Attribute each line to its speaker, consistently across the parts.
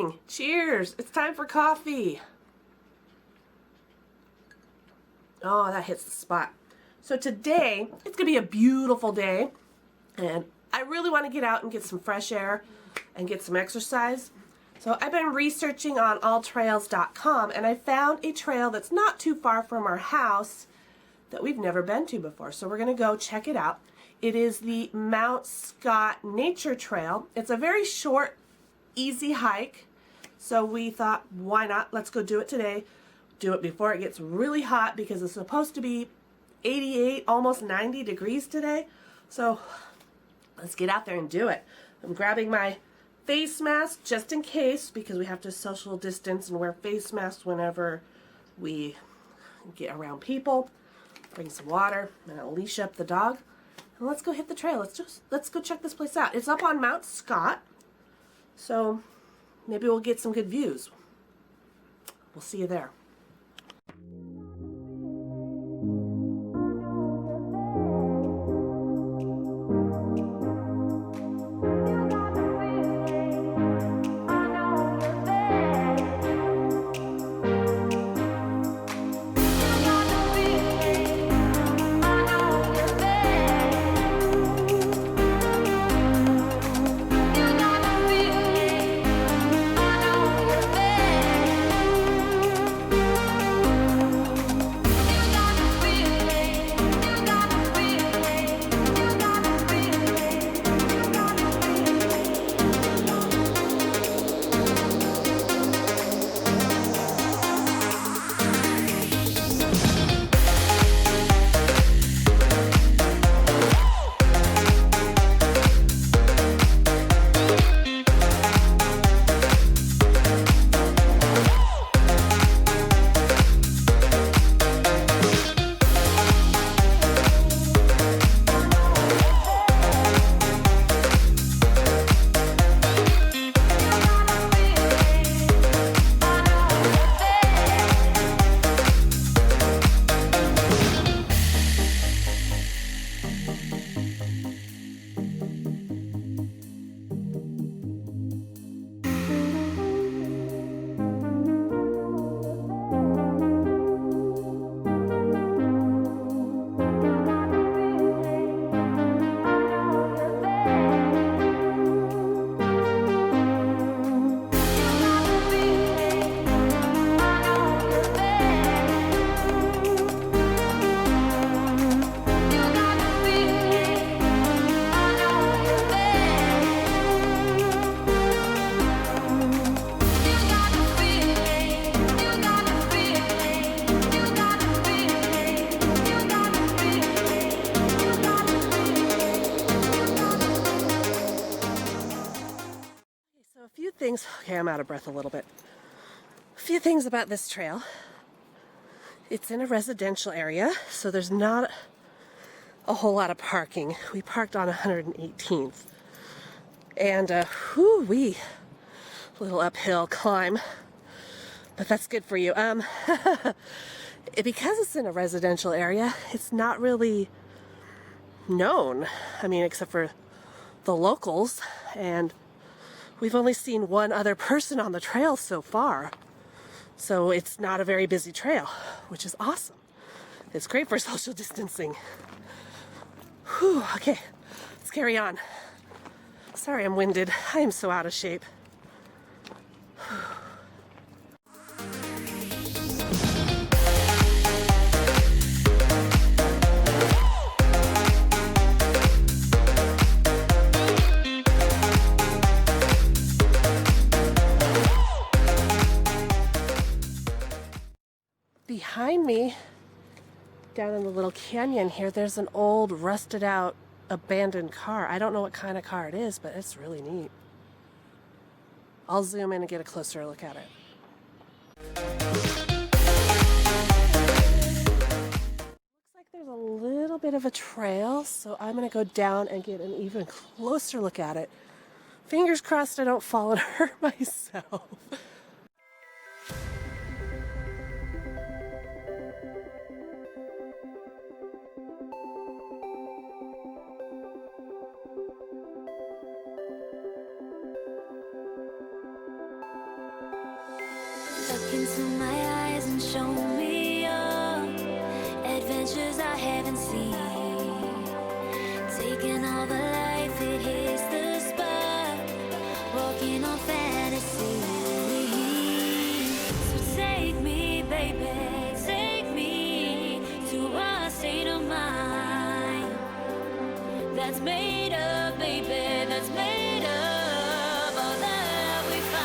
Speaker 1: morning. Cheers. It's time for coffee. Oh, that hits the spot. So today, it's going to be a beautiful day, and I really want to get out and get some fresh air and get some exercise. So I've been researching on alltrails.com, and I found a trail that's not too far from our house that we've never been to before. So we're going to go check it out. It is the Mount Scott Nature Trail. It's a very short, easy hike. So we thought, why not? Let's go do it today. Do it before it gets really hot because it's supposed to be 88, almost 90 degrees today. So let's get out there and do it. I'm grabbing my face mask just in case because we have to social distance and wear face masks whenever we get around people. Bring some water and I'll leash up the dog. And let's go hit the trail. Let's go check this place out. It's up on Mount Scott. So maybe we'll get some good views. We'll see you there. Okay, I'm out of breath a little bit. A few things about this trail. It's in a residential area, so there's not a whole lot of parking. We parked on 118th. And, whoo-wee, little uphill climb. But that's good for you. Because it's in a residential area, it's not really known. I mean, except for the locals, and we've only seen one other person on the trail so far. So it's not a very busy trail, which is awesome. It's great for social distancing. Whew, okay, let's carry on. Sorry I'm winded. I am so out of shape. Behind me, down in the little canyon here, there's an old, rusted out, abandoned car. I don't know what kind of car it is, but it's really neat. I'll zoom in and get a closer look at it. Looks like there's a little bit of a trail, so I'm going to go down and get an even closer look at it. Fingers crossed I don't fall and hurt myself.
Speaker 2: Taking all the life, it hits the spot. Walking on fantasy. So take me, baby, take me to a state of mind that's made of, baby, that's made of all that we find.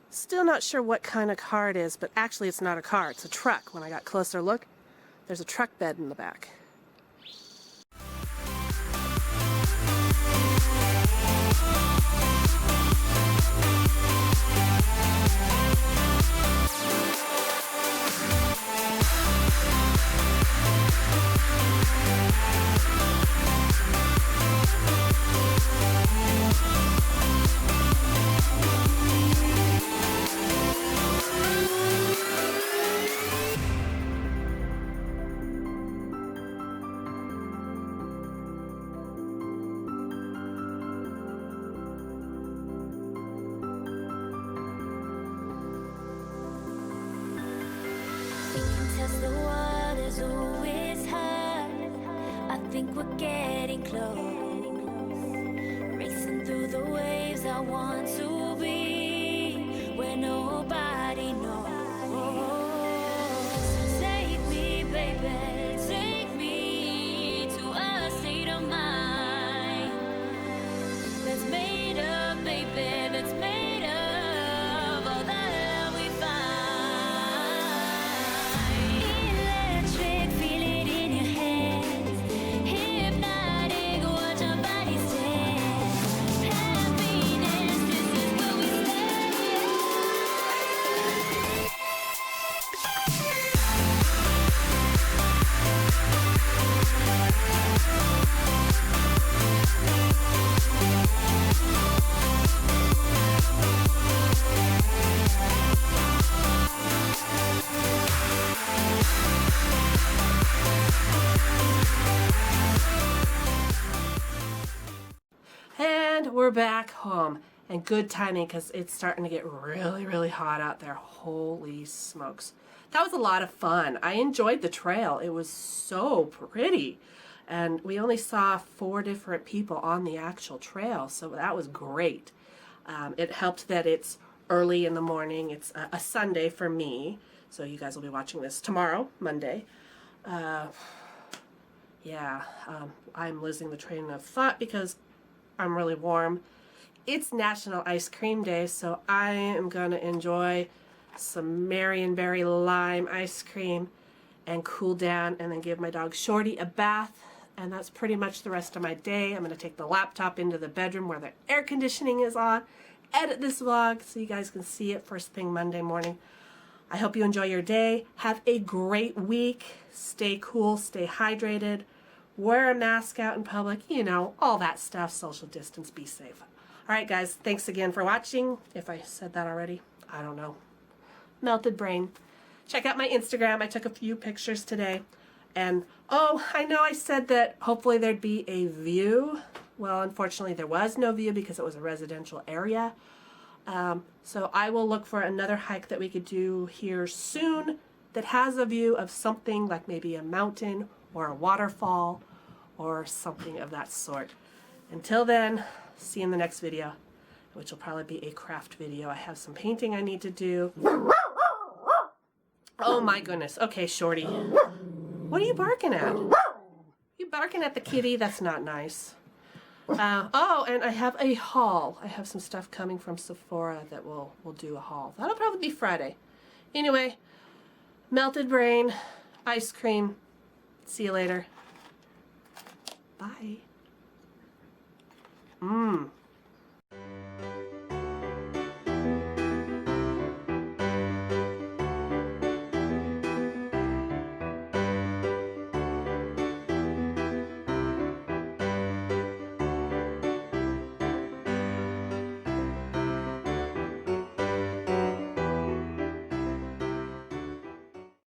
Speaker 1: Still not sure what kind of car it is, but actually it's not a car, it's a truck. When I got a closer look, there's a truck bed in the back.
Speaker 2: Test the waters, oh, it's hot. I think we're getting close. Racing through the waves, I want to be where nobody knows. So take me, baby, take me to a state of mind that's made of, baby, that's made of all that we find. Electric, feel it in your hands. Hypnotic, watch our bodies dance. Happiness, this is where we stand.
Speaker 1: And we're back home. And good timing because it's starting to get really, really hot out there. Holy smokes. That was a lot of fun. I enjoyed the trail. It was so pretty. And we only saw 4 different people on the actual trail, so that was great. It helped that it's early in the morning. It's a Sunday for me, so you guys will be watching this tomorrow, Monday. I'm losing the train of thought because I'm really warm. It's National Ice Cream Day, so I am going to enjoy some Marionberry lime ice cream and cool down and then give my dog Shorty a bath. And that's pretty much the rest of my day. I'm going to take the laptop into the bedroom where the air conditioning is on, edit this vlog so you guys can see it first thing Monday morning. I hope you enjoy your day. Have a great week. Stay cool, stay hydrated, wear a mask out in public, you know, all that stuff, social distance, be safe. All right, guys, thanks again for watching. If I said that already, I don't know. Melted brain. Check out my Instagram. I took a few pictures today. And, oh, I know I said that hopefully there'd be a view. Well, unfortunately, there was no view because it was a residential area. So I will look for another hike that we could do here soon that has a view of something like maybe a mountain or a waterfall or something of that sort. Until then, see you in the next video, which will probably be a craft video. I have some painting I need to do. Oh my goodness. Okay, Shorty. What are you barking at? You barking at the kitty? That's not nice. Oh, and I have a haul. I have some stuff coming from Sephora that we'll do a haul. That'll probably be Friday. Anyway, melted brain, ice cream. See you later. Bye.